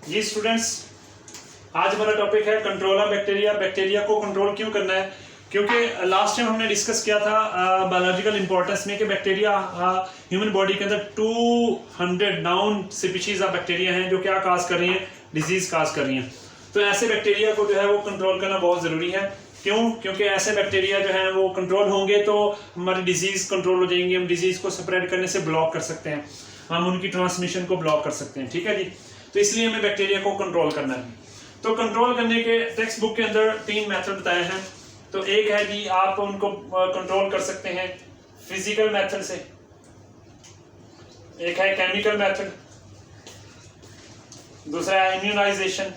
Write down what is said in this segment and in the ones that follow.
जी students, आज हमारा topic है कंट्रोल ऑफ बैक्टीरिया। बैक्टीरिया को कंट्रोल क्यों करना है? क्योंकि लास्ट टाइम हमने डिस्कस किया था बायोलॉजिकल इंपॉर्टेंस में कि बैक्टीरिया ह्यूमन बॉडी के अंदर 200 नाउन स्पीशीज ऑफ बैक्टीरिया हैं जो क्या काज कर रही हैं, डिजीज काज कर रही हैं। तो ऐसे बैक्टीरिया को जो है वो कंट्रोल करना बहुत ज़रूरी है। क्यों? क्योंकि ऐसे बैक्टीरिया जो हैं वो कंट्रोल होंगे तो हमारी डिजीज़ कंट्रोल हो जाएंगी, हम डिजीज़ को स्प्रेड करने से ब्लॉक कर सकते हैं, हम उनकी ट्रांसमिशन को ब्लॉक कर सकते हैं। ठीक है जी, तो इसलिए हमें बैक्टीरिया को कंट्रोल करना है। तो कंट्रोल करने के टेक्स्ट बुक के अंदर 3 मेथड बताए हैं। तो एक है जी, आप उनको कंट्रोल कर सकते हैं फिजिकल मेथड से, एक है केमिकल मेथड, दूसरा है इम्यूनाइजेशन,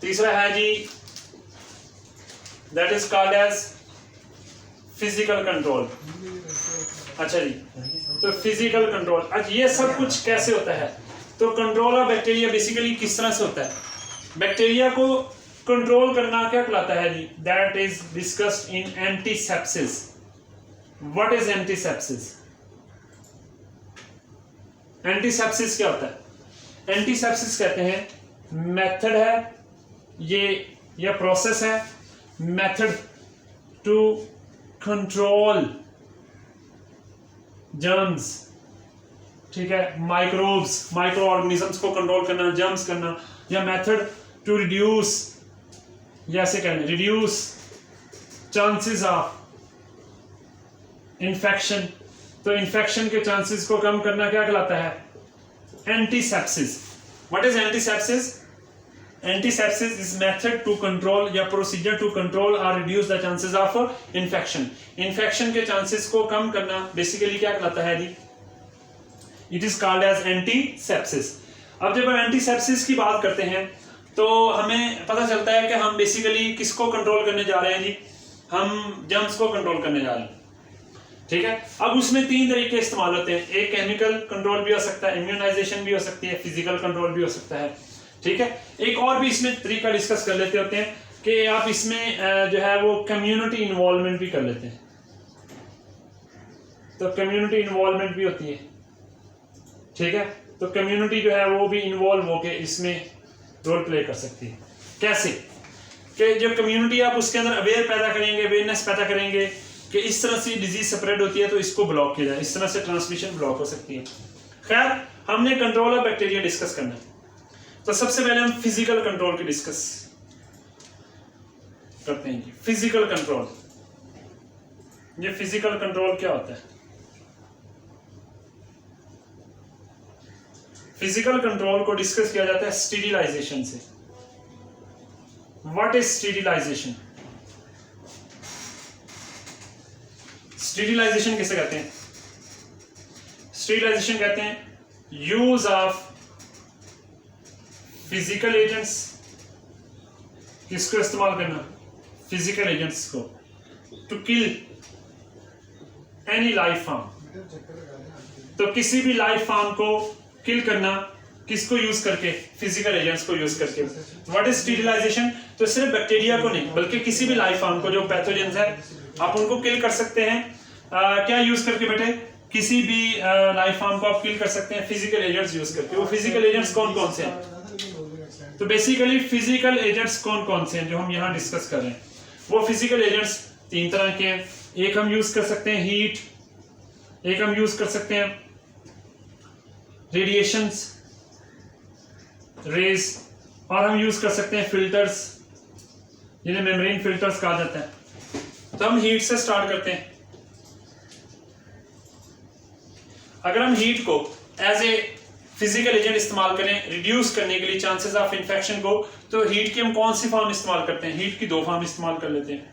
तीसरा है जी that is called as physical control. अच्छा जी, तो फिजिकल कंट्रोल, अच्छा ये सब कुछ कैसे होता है? तो कंट्रोल ऑफ बैक्टीरिया बेसिकली किस तरह से होता है? बैक्टीरिया को कंट्रोल करना क्या कहलाता है जी? That is discussed in antisepsis. What is antisepsis? Antisepsis क्या होता है? एंटीसेप्सिस कहते हैं मेथड है ये प्रोसेस है, मेथड टू कंट्रोल जर्म्स, ठीक है, माइक्रोब्स, माइक्रो ऑर्गेनिजम्स को कंट्रोल करना, जर्म्स करना, या मेथड टू रिड्यूस, या ऐसे कहना रिड्यूस चांसेस ऑफ इन्फेक्शन। तो इन्फेक्शन के चांसेस को कम करना क्या कहलाता है? Antisepsis. What is antisepsis? Antisepsis is method to control या procedure to control or reduce the chances of infection. Infection के chances को कम करना basically क्या कहलाता है जी? It is called as antisepsis. अब जब हम antisepsis की बात करते हैं तो हमें पता चलता है कि हम basically किसको कंट्रोल करने जा रहे हैं जी? हम जर्म्स को कंट्रोल करने जा रहे हैं। ठीक है, अब उसमें 3 तरीके इस्तेमाल होते हैं। एक केमिकल कंट्रोल भी हो सकता है, इम्यूनाइजेशन भी हो सकती है, फिजिकल कंट्रोल भी हो सकता है। ठीक है, एक और भी इसमें तरीका डिस्कस कर लेते होते हैं कि आप इसमें जो है वो कम्युनिटी इन्वॉल्वमेंट भी कर लेते हैं। तो कम्युनिटी इन्वॉल्वमेंट भी होती है। ठीक है, तो कम्युनिटी जो है वो भी इन्वॉल्व होकर इसमें रोल प्ले कर सकती है। कैसे? कि जो कम्युनिटी आप उसके अंदर अवेयरनेस पैदा करेंगे कि इस तरह से डिजीज स्प्रेड होती है तो इसको ब्लॉक किया जाए, इस तरह से ट्रांसमिशन ब्लॉक हो सकती है। खैर, हमने कंट्रोल ऑफ बैक्टीरिया डिस्कस करना है, तो सबसे पहले हम फिजिकल कंट्रोल की डिस्कस करते हैं। फिजिकल कंट्रोल, ये फिजिकल कंट्रोल क्या होता है? फिजिकल कंट्रोल को डिस्कस किया जाता है स्टेरिलाइजेशन से। What is sterilisation? स्टेरिलाइजेशन किसे कहते हैं? स्टेरिलाइजेशन कहते हैं यूज ऑफ फिजिकल एजेंट्स। किसको इस्तेमाल करना? फिजिकल एजेंट्स को, to kill any life form. तो किसी भी लाइफ फॉर्म को किल करना, किसको यूज करके? फिजिकल एजेंट्स को यूज करके। What is sterilization? तो सिर्फ बैक्टीरिया को नहीं बल्कि किसी भी लाइफ फॉर्म को जो पैथोजेंस है आप उनको किल कर सकते हैं। क्या यूज करके बेटे? किसी भी लाइफ फॉर्म को आप किल कर सकते हैं फिजिकल एजेंट्स यूज करके। वो फिजिकल एजेंट्स कौन कौन से हैं? तो बेसिकली फिजिकल एजेंट्स कौन कौन से हैं जो हम यहाँ डिस्कस कर रहे हैं? वो फिजिकल एजेंट्स 3 तरह के हैं। एक हम यूज कर सकते हैं हीट, एक हम यूज कर सकते हैं रेडिएशंस, रेज, और हम यूज कर सकते हैं फिल्टर्स, जिन्हें मेम्ब्रेन फिल्टर्स कहा जाता है। तो हम हीट से स्टार्ट करते हैं। अगर हम हीट को एज ए फिजिकल एजेंट इस्तेमाल करें रिड्यूस करने के लिए चांसेस ऑफ इंफेक्शन को, तो हीट की हम कौन सी फॉर्म इस्तेमाल करते हैं? हीट की 2 फॉर्म इस्तेमाल कर लेते हैं।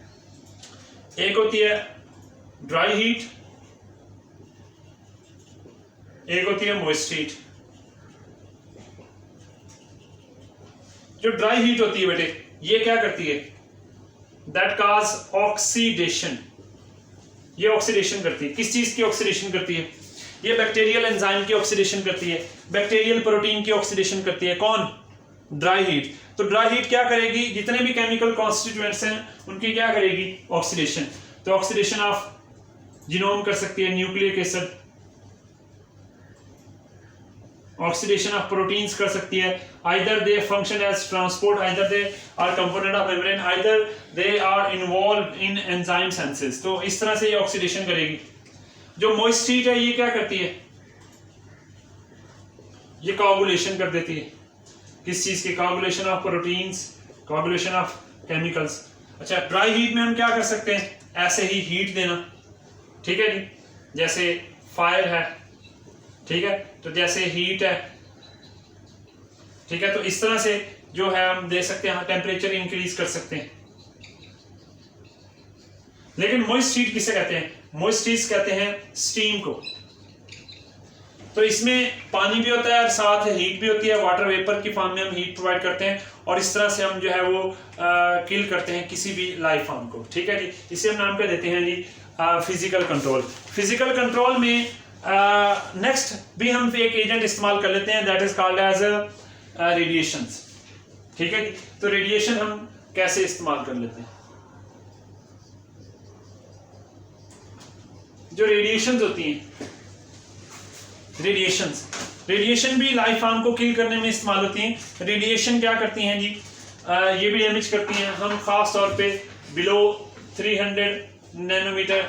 एक होती है ड्राई हीट, एक होती है मॉइस्ट हीट। जो ड्राई हीट होती है बेटे, ये क्या करती है? That cause oxidation. ये ऑक्सीडेशन करती है। किस चीज की ऑक्सीडेशन करती है? ये बैक्टीरियल एंजाइम की ऑक्सीडेशन करती है, बैक्टीरियल प्रोटीन की ऑक्सीडेशन करती है। कौन? Dry heat. तो ड्राई हीट क्या करेगी? जितने भी केमिकल कॉन्स्टिट्यूएंट्स हैं उनकी क्या करेगी? ऑक्सीडेशन। तो ऑक्सीडेशन ऑफ जीनोम कर सकती है, nucleic acid, oxidation of proteins कर सकती है, either they function as transport, either they are component of membrane, either they are involve in enzyme senses. तो इस तरह से ये ऑक्सीडेशन करेगी। जो मॉइस्ट हीट है ये क्या करती है, ये कोआगुलेशन कर देती है। किस चीज की? Coagulation of proteins, coagulation of chemicals. अच्छा, ड्राई हीट में हम क्या कर सकते हैं? ऐसे ही हीट देना, ठीक है जी, जैसे फायर है, ठीक है, तो जैसे हीट है, ठीक है, तो इस तरह से जो है हम दे सकते हैं, टेम्परेचर इंक्रीज कर सकते हैं। लेकिन मॉइस्ट हीट किसे कहते हैं? मॉइस्ट हीट कहते हैं स्टीम को। तो इसमें पानी भी होता है और साथ हीट भी होती है, वाटर वेपर की फॉर्म में हम हीट प्रोवाइड करते हैं और इस तरह से हम जो है वो किल करते हैं किसी भी लाइफ फॉर्म को, ठीक है जी। इसे हम नाम क्या देते हैं जी? Physical control. फिजिकल कंट्रोल में नेक्स्ट भी हम एक एजेंट इस्तेमाल कर लेते हैं, that is called as radiations, ठीक है जी। तो रेडिएशन हम कैसे इस्तेमाल कर लेते हैं? जो रेडिएशंस होती हैं, रेडिएशन भी लाइफ फॉर्म को किल करने में इस्तेमाल होती हैं। रेडिएशन क्या करती हैं जी? ये भी डैमेज करती हैं। हम खास तौर पे बिलो 300 नैनोमीटर,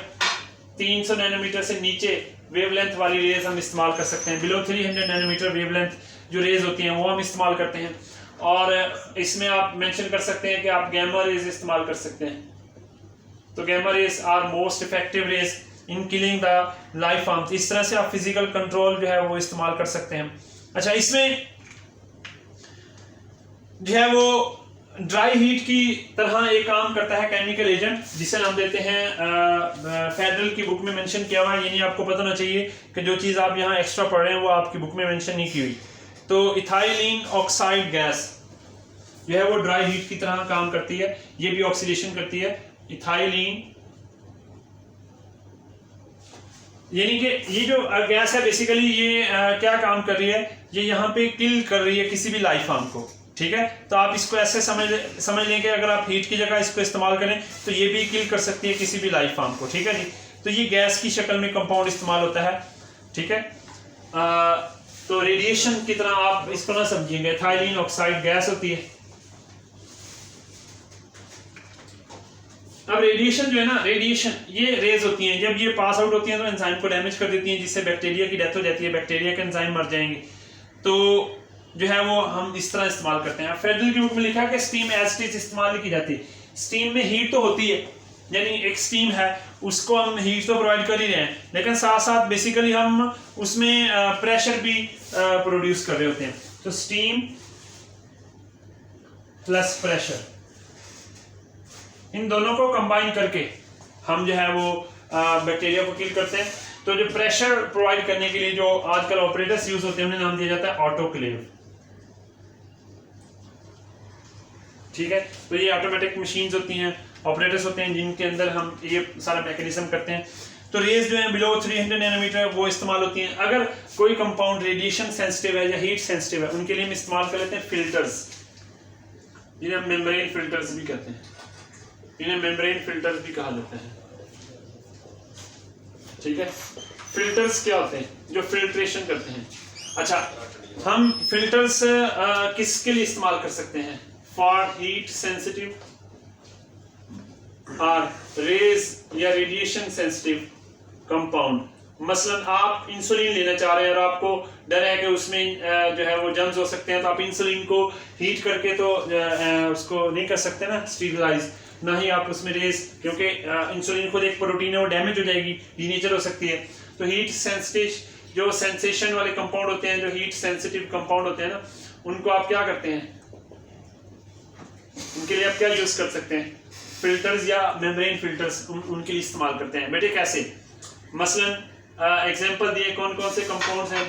300 नैनोमीटर से नीचे वेवलेंथ वाली रेज हम इस्तेमाल कर सकते हैं। बिलो 300 नैनोमीटर वेवलेंथ जो रेज होती हैं वो हम इस्तेमाल करते हैं। और इसमें आप मेंशन कर सकते हैं कि आप गैमा रेज इस्तेमाल कर सकते हैं। तो gamma rays are most effective rays in killing the life form. इस तरह से आप फिजिकल कंट्रोल जो है वो इस्तेमाल कर सकते हैं। अच्छा, इसमें जो है वो ड्राई हीट की तरह एक काम करता है केमिकल एजेंट, जिसे नाम देते हैं, फेडरल की बुक में मेंशन किया हुआ है। ये नहीं आपको पता होना चाहिए कि जो चीज़ आप यहाँ एक्स्ट्रा पढ़ रहे हैं वो आपकी बुक में मेंशन नहीं की हुई। तो इथाइलिन ऑक्साइड गैस जो है वो ड्राई हीट की तरह काम करती है, ये भी ऑक्सीडेशन करती है। इथाइलिन यानी कि ये जो गैस है बेसिकली ये क्या काम कर रही है? ये यहाँ पे किल कर रही है किसी भी लाइफ फॉर्म को, ठीक है। तो आप इसको ऐसे समझ लें कि अगर आप हीट की जगह इसको इस्तेमाल करें तो ये भी किल कर सकती है किसी भी लाइफ फॉर्म को, ठीक है जी। तो ये गैस की शक्ल में कंपाउंड इस्तेमाल होता है, ठीक है। तो रेडिएशन की तरह आप इसको ना समझिएगा। इथाइलिन ऑक्साइड गैस होती है। अब रेडिएशन जो है ना, रेडिएशन ये रेज होती हैं, जब ये पास आउट होती हैं तो एंजाइम को डैमेज कर देती हैं, जिससे बैक्टीरिया की डेथ हो जाती है, बैक्टीरिया के एंजाइम मर जाएंगे। तो जो है वो हम इस तरह इस्तेमाल करते हैं। फेडरल की बुक में लिखा है कि स्टीम एज इट इज इस्तेमाल नहीं की जाती। स्टीम में हीट तो होती है, यानी एक स्टीम है उसको हम हीट तो प्रोवाइड कर ही रहे हैं, लेकिन साथ साथ बेसिकली हम उसमें प्रेशर भी प्रोड्यूस कर रहे होते हैं। तो स्टीम प्लस प्रेशर, इन दोनों को कंबाइन करके हम जो है वो बैक्टीरिया को किल करते हैं। तो जो प्रेशर प्रोवाइड करने के लिए जो आजकल ऑपरेटर्स यूज होते हैं उन्हें नाम दिया जाता है ऑटोक्लेव, ठीक है। तो ये ऑटोमेटिक मशीन्स होती हैं, ऑपरेटर्स होते हैं जिनके अंदर हम ये सारा मैकेनिज्म करते हैं। तो रेज जो है बिलो 300 नैनोमीटर वो इस्तेमाल होती हैं। अगर कोई कंपाउंड रेडिएशन सेंसिटिव है या हीट सेंसिटिव है उनके लिए हम इस्तेमाल कर लेते हैं फिल्टर्स, जिन्हें हम मेम्ब्रेन फिल्टर्स भी कहते हैं। इन्हें मेम्ब्रेन फिल्टर्स भी कहा जाता है, ठीक है। फिल्टर्स क्या होते हैं? जो फिल्ट्रेशन करते हैं। अच्छा, हम फिल्टर्स किसके लिए इस्तेमाल कर सकते हैं? फॉर हीट सेंसिटिव और रेज या रेडिएशन सेंसिटिव कंपाउंड। मसलन आप इंसुलिन लेना चाह रहे हैं और आपको डर है कि उसमें जो है वो जर्म्स हो सकते हैं, तो आप इंसुलिन को हीट करके तो उसको नहीं कर सकते ना स्टीरिलाइज, ना ही आप उसमें रेज, क्योंकि इंसुलिन खुद एक प्रोटीन है, वो डैमेज हो जाएगी, डीनेचर हो सकती है। तो हीट सेंसिटिव जो सेंसेशन वाले कंपाउंड होते हैं, जो हीट सेंसिटिव कंपाउंड होते हैं ना, उनको आप क्या करते हैं? उनके लिए आप क्या यूज कर सकते हैं? फिल्टर्स या मेम्ब्रेन फिल्टर्स उनके लिए इस्तेमाल करते हैं। बेटे कैसे? मसलन एग्जांपल दिए कौन कौन से कंपाउंड्स हैं?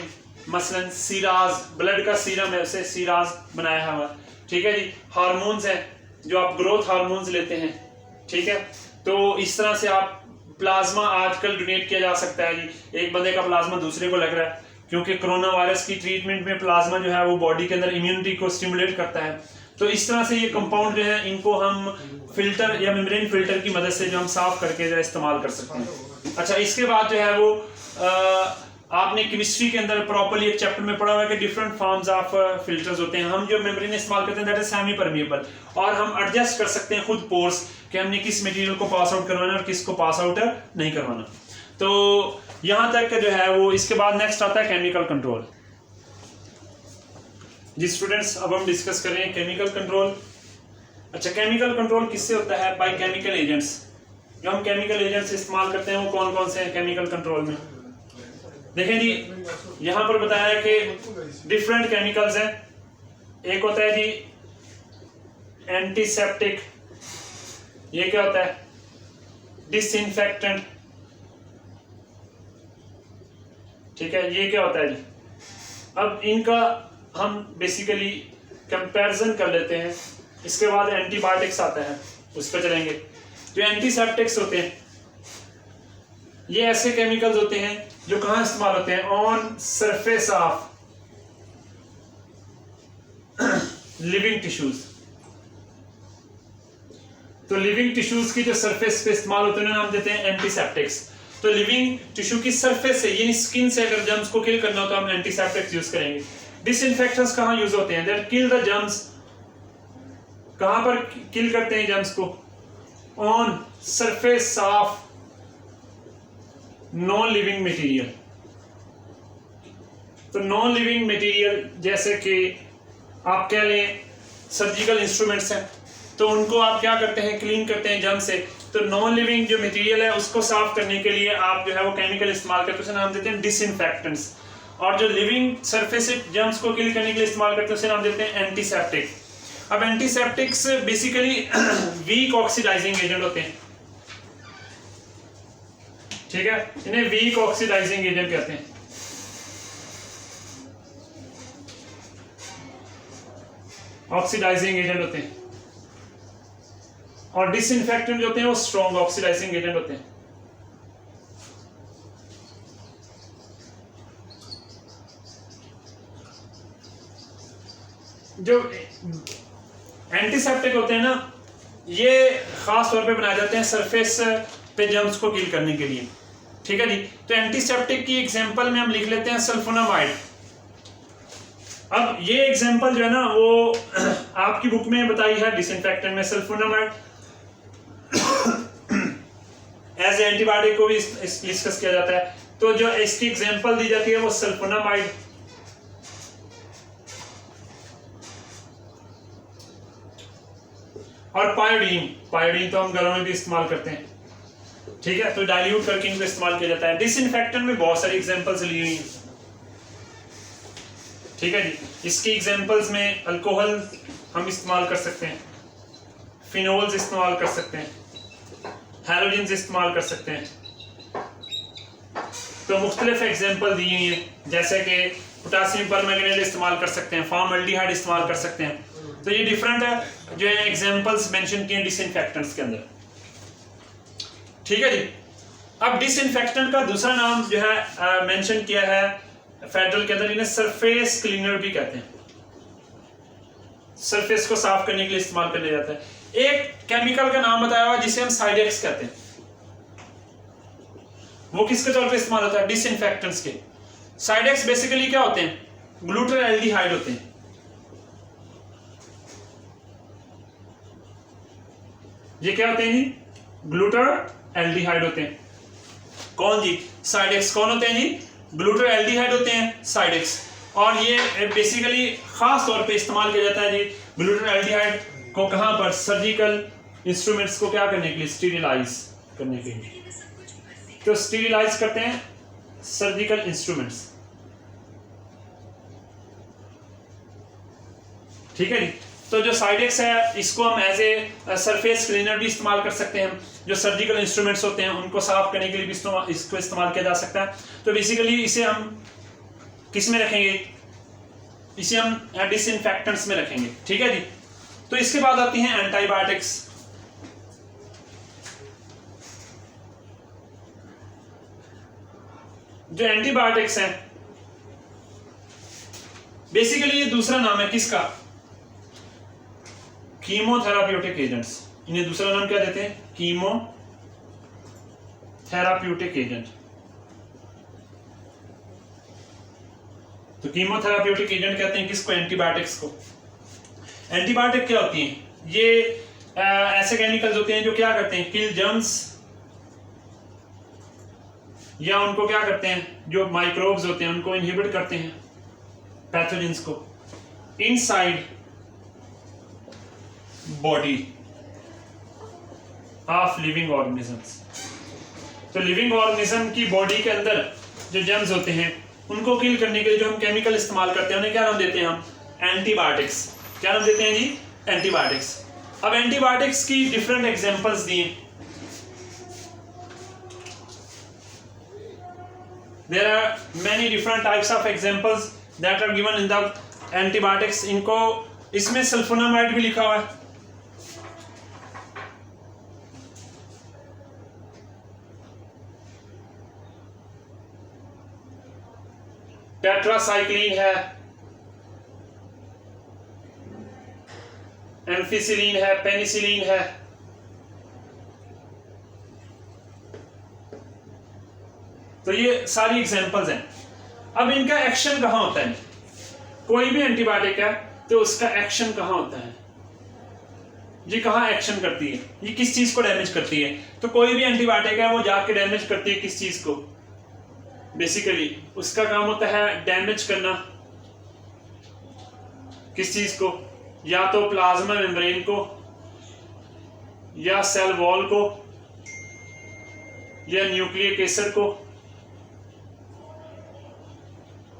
मसलन सीराज, ब्लड का सीरम है, उसे सीराज बनाया हुआ, ठीक है जी। हार्मोन्स है जो आप ग्रोथ हार्मोन्स लेते हैं, ठीक है। तो इस तरह से आप प्लाज्मा आजकल डोनेट किया जा सकता है जी। एक बंदे का प्लाज्मा दूसरे को लग रहा है, क्योंकि कोरोना वायरस की ट्रीटमेंट में प्लाज्मा जो है वो बॉडी के अंदर इम्यूनिटी को स्टिमुलेट करता है। तो इस तरह से ये कंपाउंड जो है इनको हम फिल्टर या मेम्ब्रेन फिल्टर की मदद से जो हम साफ करके जो इस्तेमाल कर सकते हैं। अच्छा, इसके बाद जो है वो आपने केमिस्ट्री के अंदर प्रॉपर्ली एक चैप्टर में पढ़ा हुआ है कि डिफरेंट फॉर्म्स ऑफ फिल्टर्स होते हैं। हम जो मेम्ब्रेन इस्तेमाल करते हैं दैट इज सेमी परमिएबल, और हम एडजस्ट कर सकते हैं खुद पोर्स कि हमने किस मटेरियल को पास आउट करवाना है और किसको पास आउट नहीं करवाना। तो यहाँ तक जो है वो, इसके बाद नेक्स्ट आता है केमिकल कंट्रोल। जी स्टूडेंट्स, अब हम डिस्कस कर रहे हैं केमिकल कंट्रोल। अच्छा, केमिकल कंट्रोल किससे होता है? By chemical agents. जो हम केमिकल एजेंट्स इस्तेमाल करते हैं वो कौन कौन से हैं केमिकल कंट्रोल में? देखें जी, यहाँ पर बताया है कि डिफरेंट केमिकल्स हैं। एक होता है जी एंटीसेप्टिक, ये क्या होता है? डिसइंफेक्टेंट, ठीक है, ये क्या होता है जी? अब इनका हम बेसिकली कंपैरिजन कर लेते हैं। इसके बाद एंटीबायोटिक्स आता है, उस पर चलेंगे। जो एंटीसेप्टिक्स होते हैं ये ऐसे केमिकल्स होते हैं जो कहाँ इस्तेमाल होते हैं? On surface of living tissues. तो लिविंग टिश्यूज की जो सरफेस पे इस्तेमाल होते हैं नाम देते हैं एंटीसेप्टिक्स। तो लिविंग टिश्यू की सरफेस से, यानी स्किन से अगर जर्म्स को किल करना हो तो हम एंटीसेप्टिक्स यूज करेंगे। डिसइंफेक्टेंट्स कहाँ यूज होते हैं? That kill the germs. कहां पर किल करते हैं जर्म्स को? On surface of non living material. तो नॉन लिविंग मटेरियल जैसे कि आप कह लें सर्जिकल इंस्ट्रूमेंट्स हैं, तो उनको आप क्या करते हैं? क्लीन करते हैं जर्म से। तो नॉन लिविंग जो मटेरियल है उसको साफ करने के लिए आप जो है वो केमिकल इस्तेमाल करते हैं, उसे नाम देते हैं डिसइंफेक्टेंट्स। और जो लिविंग सरफेस से जर्म्स को किल करने के लिए इस्तेमाल करते हैं उसे नाम देते हैं एंटीसेप्टिक। अब antiseptics basically weak oxidizing agent होते हैं, ठीक है, इन्हें वीक ऑक्सीडाइजिंग एजेंट कहते हैं। ऑक्सीडाइजिंग एजेंट होते हैं। और डिसइंफेक्टेंट जो होते हैं वो स्ट्रॉन्ग ऑक्सीडाइजिंग एजेंट होते हैं। जो एंटीसेप्टिक होते हैं ना, ये खास तौर पे बनाए जाते हैं सरफेस पे जर्म्स को किल करने के लिए, ठीक है जी। तो एंटीसेप्टिक की एग्जांपल में हम लिख लेते हैं सल्फोनामाइड। अब ये एग्जांपल जो है ना वो आपकी बुक में बताई है डिसइंफेक्टेंट में सल्फोनामाइड। एज एंटीबायोटिक को भी डिस्कस किया जाता है। तो जो इसकी एग्जांपल दी जाती है वो सल्फोनामाइड, और पायोडीन। पायोडीन तो हम घरों में भी इस्तेमाल करते हैं, ठीक है, तो डाइल्यूट करके इनको इस्तेमाल किया जाता है। डिसइंफेक्टेंट में बहुत सारी एग्जांपल्स ली हुई हैं, ठीक है जी। इसकी एग्जांपल्स में अल्कोहल हम इस्तेमाल कर सकते हैं, फिनोल्स इस्तेमाल कर सकते हैं, हैलोजेंस इस्तेमाल कर सकते हैं। तो मुख्तलिफ एग्जांपल दी हुई हैं, जैसे कि पोटेशियम परमैंगनेट इस्तेमाल कर सकते हैं, फॉर्मल्डिहाइड इस्तेमाल कर सकते हैं। तो ये डिफरेंट है जो एग्जांपल्स मेंशन किए डिसइंफेक्टेंट्स के अंदर, ठीक है जी। अब डिसइंफेक्टेंट का दूसरा नाम जो है मेंशन किया है फेडरल के अंदर, इन्हें सरफेस क्लीनर भी कहते हैं। सरफेस को साफ करने के लिए इस्तेमाल किया जाता है। एक केमिकल का नाम बताया हुआ जिसे हम साइडेक्स कहते हैं, वो किसके तौर पे इस्तेमाल होता है? डिसइंफेक्टेंट्स के। साइडेक्स बेसिकली क्या होते हैं? ग्लूटर एल्डिहाइड होते हैं। ये क्या होते हैं जी? ग्लूटर एल्डिहाइड होते हैं। कौन जी? साइडेक्स। कौन होते हैं जी? ग्लूटर एल्डिहाइड होते हैं साइडेक्स। और ये बेसिकली खास तौर पे इस्तेमाल किया जाता है जी ग्लूटर एल्डिहाइड को कहां पर? सर्जिकल इंस्ट्रूमेंट्स को क्या करने के लिए? स्टीरिलाइज करने के लिए। तो स्टीरिलाइज करते हैं सर्जिकल इंस्ट्रूमेंट्स, ठीक है जी। तो जो साइडेक्स है इसको हम एज ए सरफेस क्लीनर भी इस्तेमाल कर सकते हैं। जो सर्जिकल इंस्ट्रूमेंट्स होते हैं उनको साफ करने के लिए भी इसको इस्तेमाल किया जा सकता है। तो बेसिकली इसे हम किस में रखेंगे? इसे हम डिसइंफेक्टेंट्स में रखेंगे, ठीक है जी। तो इसके बाद आती हैं एंटीबायोटिक्स। जो एंटीबायोटिक्स हैं बेसिकली ये दूसरा नाम है किसका? Chemotherapeutic agents. इन्हें दूसरा नाम क्या देते हैं? Chemotherapeutic agent. तो कीमोथेराप्यूटिक एजेंट कहते हैं किसको? एंटीबायोटिक्स को। एंटीबायोटिक क्या होती हैं? ये ऐसे केमिकल्स होते हैं जो क्या करते हैं? किल जर्म्स, या उनको क्या करते हैं, जो माइक्रोब्स होते हैं उनको इनहिबिट करते हैं, पैथोजेंस को, inside body of living organisms. तो लिविंग ऑर्गेनिज्म की बॉडी के अंदर जो जर्म्स होते हैं उनको किल करने के लिए जो हम केमिकल इस्तेमाल करते हैं उन्हें क्या नाम देते हैं हम? एंटीबायोटिक्स। क्या नाम देते हैं जी? एंटीबायोटिक्स। अब एंटीबायोटिक्स की डिफरेंट एग्जांपल्स दिए। There are many different types of examples that are given in the antibiotics. इनको इसमें सल्फोनामाइड भी लिखा हुआ है। टेट्रासाइक्लिन है, एम्फिसिलिन है, पेनिसिलिन है। तो ये सारी एग्जांपल्स हैं। अब इनका एक्शन कहां होता है? कोई भी एंटीबायोटिक है तो उसका एक्शन कहां होता है जी? कहां एक्शन करती है? ये किस चीज को डैमेज करती है? तो कोई भी एंटीबायोटिक है वो जाके डैमेज करती है किस चीज को? बेसिकली उसका काम होता है डैमेज करना। किस चीज को? या तो प्लाज्मा मेम्ब्रेन को, या सेल वॉल को, या न्यूक्लियर एसिड को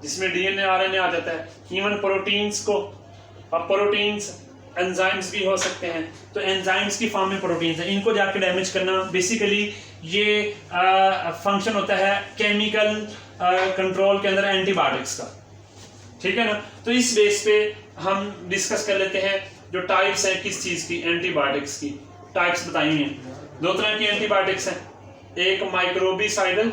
जिसमें डीएनए आरएनए आ जाता है, इवन प्रोटीन्स को। अब प्रोटीन्स एंजाइम्स भी हो सकते हैं, तो एंजाइम्स की फॉर्म में प्रोटीन्स हैं, इनको जाके डैमेज करना। बेसिकली ये फंक्शन होता है केमिकल कंट्रोल के अंदर एंटीबायोटिक्स का, ठीक है ना। तो इस बेस पे हम डिस्कस कर लेते हैं जो टाइप्स हैं किस चीज की? एंटीबायोटिक्स की टाइप्स बताई हुई हैं। दो तरह की एंटीबायोटिक्स हैं, एक माइक्रोबिसाइडल,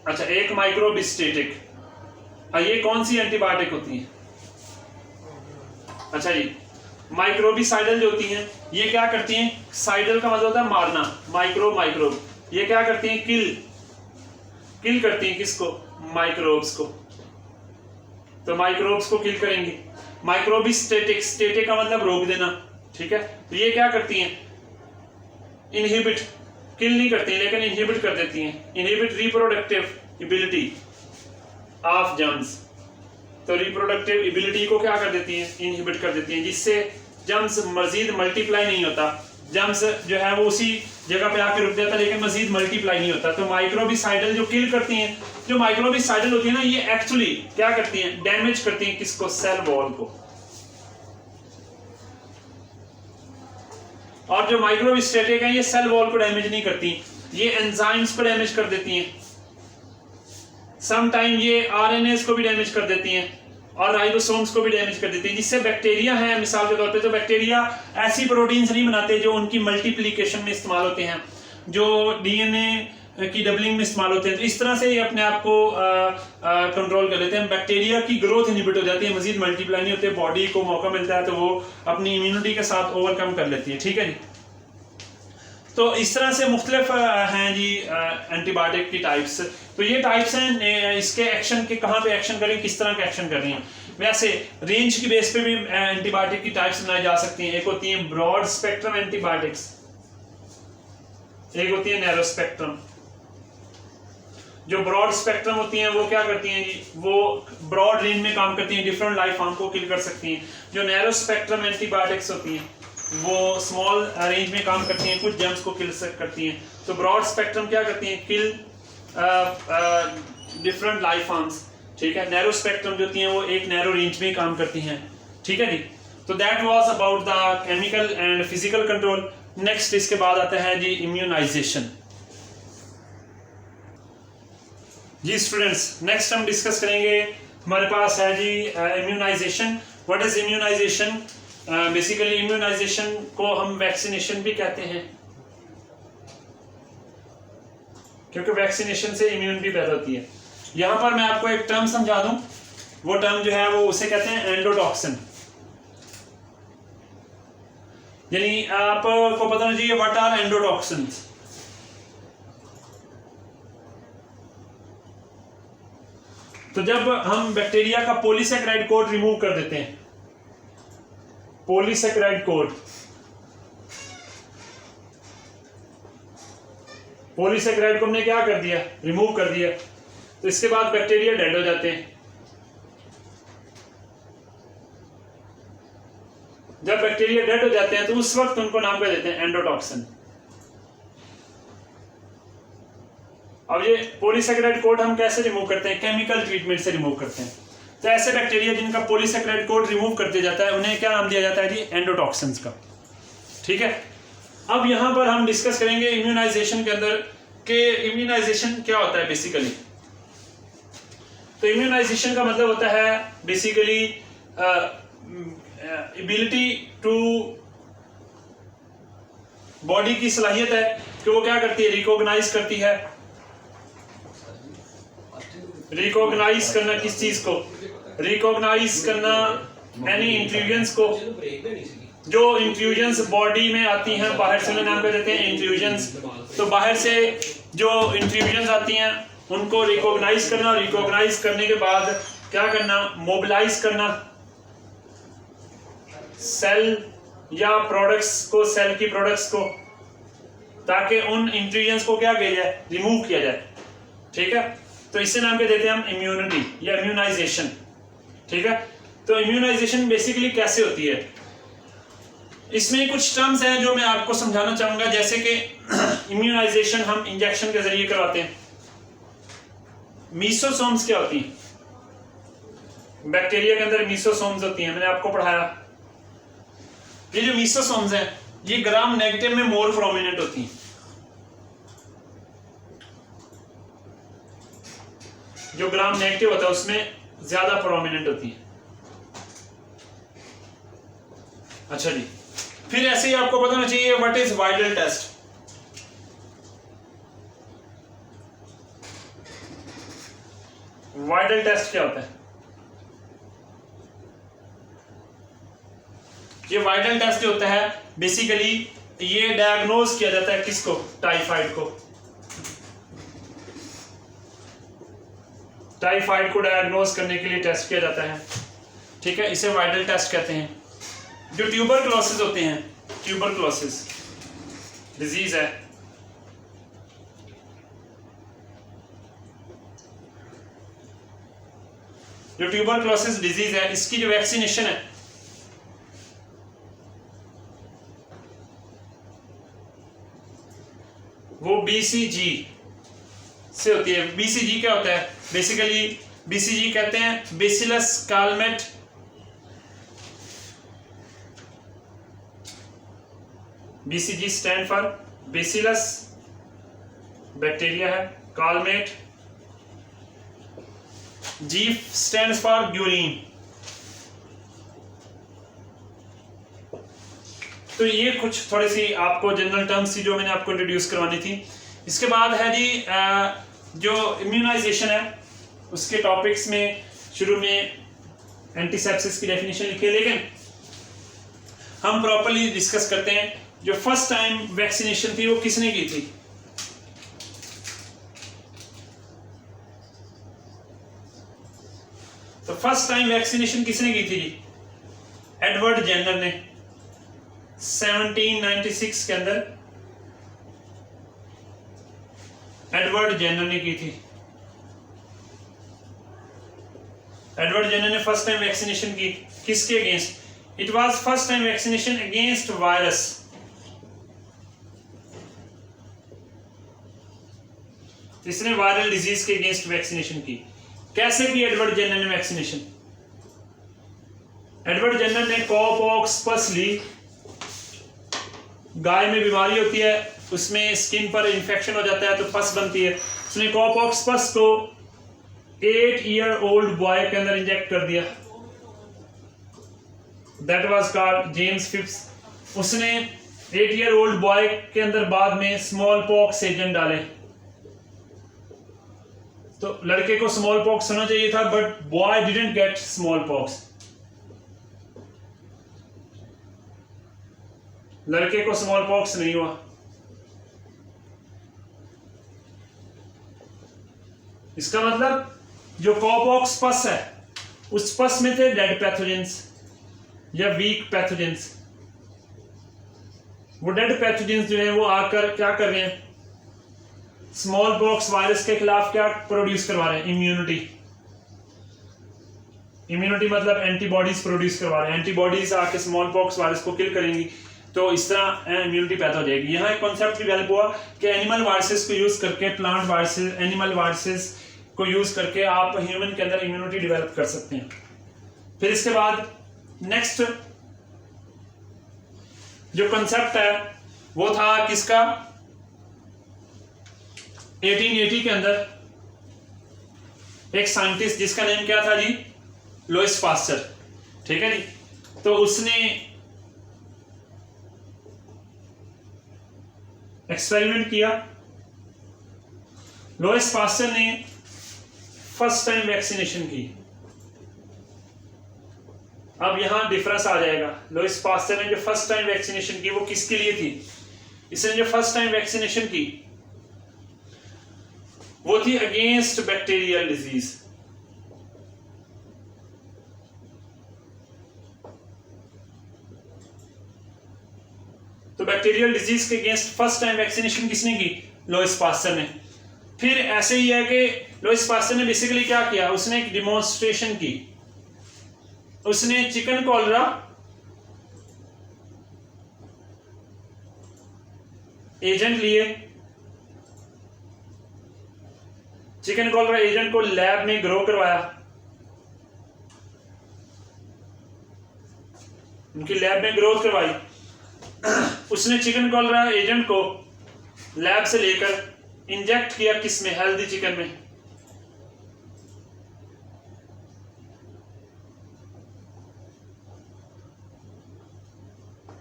अच्छा एक माइक्रोबिस्टेटिक। ये कौन सी एंटीबायोटिक होती है? अच्छा जी, माइक्रोबिसाइडल जो होती हैं ये क्या करती हैं? साइडल का मतलब होता है मारना, माइक्रोब। ये क्या करती हैं? किल करती हैं किसको? माइक्रोब्स को। तो माइक्रोब्स को किल करेंगी। माइक्रोबिस्टेटिक, स्टेटिक का मतलब रोक देना, ठीक है। तो ये क्या करती हैं? इनहिबिट, किल नहीं करती लेकिन इनहिबिट कर देती हैं। Inhibit reproductive ability of germs. तो रिप्रोडक्टिव एबिलिटी को क्या कर देती हैं? इनहिबिट कर देती हैं, जिससे जर्म्स मजीद मल्टीप्लाई नहीं होता। जर्म्स जो है वो उसी जगह पे आके रुक जाता है लेकिन मजीद मल्टीप्लाई नहीं होता। तो माइक्रोबिसाइडल जो किल करती हैं, जो माइक्रोबिसाइडल होती है ना, ये एक्चुअली क्या करती हैं? डैमेज करती हैं किसको? सेल वॉल को। और जो माइक्रोबिस्टेटिक है ये सेल वॉल को डैमेज नहीं करती, ये एंजाइम्स को डैमेज कर देती हैं। सम टाइम ये आरएनएस को भी डैमेज कर देती हैं और राइबोसोम्स को भी डैमेज कर देती हैं, जिससे बैक्टीरिया है मिसाल के तौर पे, तो बैक्टीरिया ऐसी प्रोटीन्स नहीं बनाते जो उनकी मल्टीप्लिकेशन में इस्तेमाल होते हैं, जो डीएनए की डबलिंग में इस्तेमाल होते हैं। तो इस तरह से ये अपने आप को कंट्रोल कर लेते हैं। बैक्टीरिया की ग्रोथ इनहिबिट हो जाती है, मजीद मल्टीप्लाई नहीं होते, बॉडी को मौका मिलता है तो वो अपनी इम्यूनिटी के साथ ओवरकम कर लेती है, ठीक है जी। तो इस तरह से मुख्तलिफ हैं जी एंटीबायोटिक की टाइप्स। तो ये टाइप्स हैं, इसके एक्शन के कहाँ पे एक्शन करें, किस तरह के एक्शन कर रही हैं। वैसे रेंज की बेस पे भी एंटीबायोटिक की टाइप्स बनाई जा सकती हैं। एक होती है ब्रॉड स्पेक्ट्रम एंटीबायोटिक्स, एक होती है नैरो स्पेक्ट्रम। जो ब्रॉड स्पेक्ट्रम होती हैं वो क्या करती हैं जी? वो ब्रॉड रेंज में काम करती हैं, डिफरेंट लाइफ फॉर्म को किल कर सकती हैं। जो नैरो स्पेक्ट्रम एंटीबायोटिक्स होती हैं वो स्मॉल रेंज में काम करती हैं, कुछ जर्म्स को किल करती हैं। तो ब्रॉड स्पेक्ट्रम क्या करती हैं? किल डिफरेंट लाइफ फॉर्म्स, ठीक है। नैरो स्पेक्ट्रम जो होती हैं वो एक नैरो रेंज में काम करती हैं, ठीक है जी। तो that was about the chemical and physical control. Next इसके बाद आता है जी इम्यूनाइजेशन। जी स्टूडेंट्स, नेक्स्ट हम डिस्कस करेंगे, हमारे पास है जी immunisation. What is immunisation? Basically immunisation को हम वैक्सीनेशन भी कहते हैं, क्योंकि वैक्सीनेशन से इम्यूनिटी पैदा होती है। यहां पर मैं आपको एक टर्म समझा दूं, वो टर्म जो है वो उसे कहते हैं एंडोटॉक्सिन। यानी आपको पता होना चाहिए व्हाट आर एंडोटॉक्सिन्स। तो जब हम बैक्टीरिया का पॉलीसेकेराइड कोट रिमूव कर देते हैं, पॉलीसेकेराइड कोट, पॉलीसेकेराइड को हमने क्या कर दिया, रिमूव कर दिया, तो इसके बाद बैक्टीरिया डेड हो जाते हैं। जब बैक्टीरिया डेड हो जाते हैं तो उस वक्त उनको नाम क्या देते हैं, एंडोटॉक्सिन। अब ये पॉलीसेकेराइड कोट हम कैसे रिमूव करते हैं, केमिकल ट्रीटमेंट से रिमूव करते हैं। तो ऐसे बैक्टीरिया जिनका पॉलीसेकेराइड कोट रिमूव करते जाता है उन्हें क्या नाम दिया जाता है जी, एंडोटॉक्सिन्स का। ठीक है, अब यहां पर हम डिस्कस करेंगे इम्यूनाइजेशन के अंदर कि इम्यूनाइजेशन क्या होता है बेसिकली। तो इम्यूनाइजेशन का मतलब होता है बेसिकली एबिलिटी टू, बॉडी की सलाहियत है कि वो क्या करती है, रिकॉग्नाइज करती है, रिकॉग्नाइज करना किस चीज को, रिकॉग्नाइज करना एनी इंट्रूजन्स को, जो इंट्रूजन्स बॉडी में आती हैं बाहर से, नाम कर देते हैं इंट्रूजन्स। तो बाहर से जो इंट्रूजन्स आती हैं उनको रिकॉग्नाइज करना, और रिकॉग्नाइज करने के बाद क्या करना, मोबिलाइज करना सेल या प्रोडक्ट्स को, सेल की प्रोडक्ट्स को, ताकि उन इंट्रूजन्स को क्या किया जाए, रिमूव किया जाए। ठीक है, तो इसे नाम क्या देते हैं हम, इम्यूनिटी या इम्यूनाइजेशन। ठीक है, तो इम्यूनाइजेशन बेसिकली कैसे होती है, इसमें कुछ टर्म्स हैं जो मैं आपको समझाना चाहूंगा। जैसे कि इम्यूनाइजेशन हम इंजेक्शन के जरिए करवाते हैं। मीसोसोम्स क्या होती हैं, बैक्टीरिया के अंदर मीसोसोम्स होती हैं, मैंने आपको पढ़ाया। ये जो मीसोसोम्स हैं ये ग्राम नेगेटिव में मोर प्रोमिनेंट होती हैं, जो ग्राम नेगेटिव होता है उसमें ज्यादा प्रोमिनेंट होती है। अच्छा जी, फिर ऐसे ही आपको पता होना चाहिए what is Widal test. Widal test क्या होता है, ये वाइडल टेस्ट जो होता है बेसिकली ये डायग्नोज किया जाता है किसको, टाइफाइड को। टाइफाइड को डायग्नोज करने के लिए टेस्ट किया जाता है। ठीक है, इसे वाइडल टेस्ट कहते हैं। जो ट्यूबरक्लोसिस होते हैं, ट्यूबरक्लोसिस डिजीज है, जो ट्यूबरक्लोसिस डिजीज है इसकी जो वैक्सीनेशन है वो बीसीजी से होती है। बीसीजी क्या होता है, बेसिकली बीसीजी कहते हैं bacillus Calmette BCG stand for bacillus bacteria है, कालमेट, जी स्टैंड फॉर ग्यूरीन। तो ये कुछ थोड़ी सी आपको जनरल टर्म्स थी जो मैंने आपको इंट्रोड्यूस करवानी थी। इसके बाद है जी जो इम्यूनाइजेशन है उसके टॉपिक्स में शुरू में एंटीसेप्सिस की डेफिनेशन लिखी है, लेकिन हम प्रॉपर्ली डिस्कस करते हैं जो फर्स्ट टाइम वैक्सीनेशन थी वो किसने की थी। तो फर्स्ट टाइम वैक्सीनेशन किसने की थी, एडवर्ड जेनर ने 1796 के अंदर एडवर्ड जेनर ने की थी। एडवर्ड जेनर ने फर्स्ट टाइम वैक्सीनेशन की किसके against, it was first time vaccination against virus. इसने वायरल डिजीज के अगेंस्ट वैक्सीनेशन की। कैसे की एडवर्ड जेनर ने वैक्सीनेशन, एडवर्ड जेनर ने कॉपॉक्स पस ली। गाय में बीमारी होती है, उसमें स्किन पर इंफेक्शन हो जाता है तो पस बनती है। उसने कॉपॉक्स पस को 8 ईयर ओल्ड बॉय के अंदर इंजेक्ट कर दिया, that was called James Phipps. उसने 8 ईयर ओल्ड बॉय के अंदर बाद में स्मॉल पॉक्स एजेंट डाले। तो लड़के को स्मॉल पॉक्स होना चाहिए था but boy didn't get small pox, लड़के को स्मॉल पॉक्स नहीं हुआ। इसका मतलब जो कॉपॉक्स पस है उस पस में थे डेड पैथोजेंस या वीक पैथोजेंस। वो डेड पैथोजेंस जो है वो आकर क्या कर रहे हैं, स्मॉल पॉक्स वायरस के खिलाफ क्या प्रोड्यूस करवा रहे हैं, इम्यूनिटी। इम्यूनिटी मतलब एंटीबॉडीज प्रोड्यूस करवा रहे हैं, एंटीबॉडीज आके स्मॉल पॉक्स वायरस को किल करेंगी, तो इस तरह इम्यूनिटी पैदा हो जाएगी। यहाँ एक कॉन्सेप्ट डेवलप हुआ कि एनिमल वायरसेस को यूज करके, प्लांट वायरसेस, एनिमल वायरसेस को यूज करके आप ह्यूमन के अंदर इम्यूनिटी डेवलप कर सकते हैं। फिर इसके बाद नेक्स्ट जो कॉन्सेप्ट है वो था किसका, 1880 के अंदर एक साइंटिस्ट जिसका नेम क्या था जी, लुईस पास्चर, ठीक है जी। तो उसने एक्सपेरिमेंट किया। लुईस पास्चर ने फर्स्ट टाइम वैक्सीनेशन की। अब यहां डिफरेंस आ जाएगा। लुईस पास्चर ने जो फर्स्ट टाइम वैक्सीनेशन की वो किसके लिए थी, इसने जो फर्स्ट टाइम वैक्सीनेशन की वो थी अगेंस्ट बैक्टीरियल डिजीज। तो बैक्टीरियल डिजीज के अगेंस्ट फर्स्ट टाइम वैक्सीनेशन किसने की, लुईस पास्चर ने। फिर ऐसे ही है कि लुईस पास्चर ने बेसिकली क्या किया, उसने एक डिमॉन्स्ट्रेशन की। उसने चिकन कॉलरा एजेंट लिए, चिकन कॉलरा एजेंट को लैब में ग्रो करवाया, उनकी लैब में ग्रोथ करवाई। उसने चिकन कॉलरा एजेंट को लैब से लेकर इंजेक्ट किया किसमें, हेल्दी चिकन में।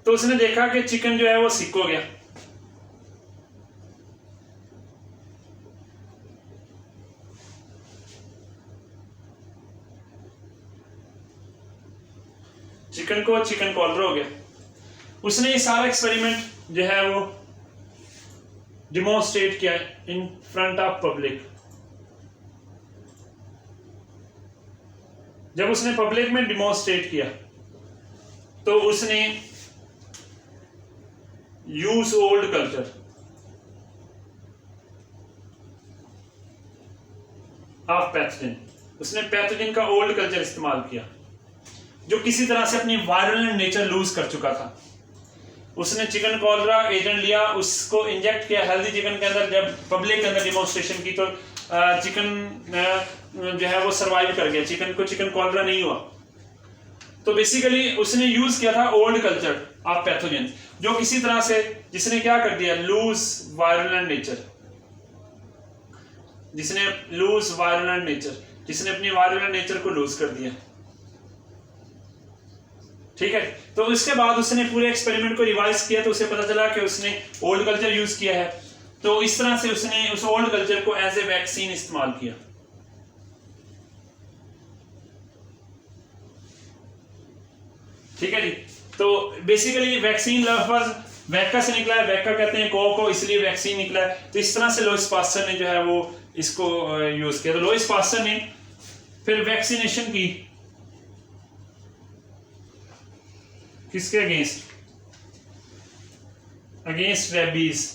तो उसने देखा कि चिकन जो है वो सिक हो गया। चिकन को चिकन कॉलरा हो गया। उसने ये सारा एक्सपेरिमेंट जो है वो डिमॉन्स्ट्रेट किया इन फ्रंट ऑफ पब्लिक। जब उसने पब्लिक में डिमॉन्स्ट्रेट किया तो उसने use old culture of pathogen, उसने पैथोजन का ओल्ड कल्चर इस्तेमाल किया जो किसी तरह से अपनी वायरल नेचर लूज कर चुका था। उसने चिकन कॉलरा एजेंट लिया, उसको इंजेक्ट किया हेल्दी चिकन के अंदर। जब पब्लिक के अंदर डिमॉन्स्ट्रेशन की तो चिकन जो है वो सरवाइव कर गया, चिकन को चिकन कॉलरा नहीं हुआ। तो बेसिकली उसने यूज किया था ओल्ड कल्चर ऑफ पैथोजन जो किसी तरह से, जिसने क्या कर दिया, लूज वायरल नेचर, जिसने लूज वायरल नेचर, जिसने अपनी वायरल नेचर को लूज कर दिया, ठीक है। तो इसके बाद उसने पूरे एक्सपेरिमेंट को रिवाइज किया तो उसे पता चला कि उसने ओल्ड कल्चर यूज किया है। तो इस तरह से उसने उस ओल्ड कल्चर को एज ए वैक्सीन इस्तेमाल किया। ठीक है जी। तो बेसिकली वैक्सीन लफ्ज वैक्का से निकला है, वैक्का कहते हैं को इसलिए वैक्सीन निकला है। तो इस तरह से लुईस पास्चर ने जो है वो इसको यूज किया। तो लुईस पास्चर ने फिर वैक्सीनेशन की किसके अगेंस्ट, अगेंस्ट रेबीज।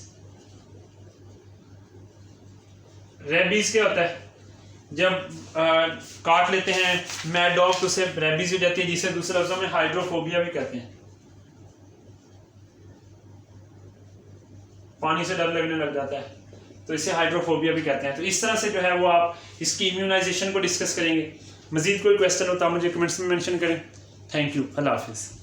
रेबीज क्या होता है, जब काट लेते हैं मैड डॉग तो उसे रेबीज हो जाती है, जिसे दूसरे लफ्जों में हाइड्रोफोबिया भी कहते हैं। पानी से डर लगने लग जाता है तो इसे हाइड्रोफोबिया भी कहते हैं। तो इस तरह से जो है वो आप इसकी इम्यूनाइजेशन को डिस्कस करेंगे। मजीद कोई क्वेश्चन हो तो आप मुझे कमेंट्स में मेंशन करें। थैंक यू, अल्लाह हाफिज़।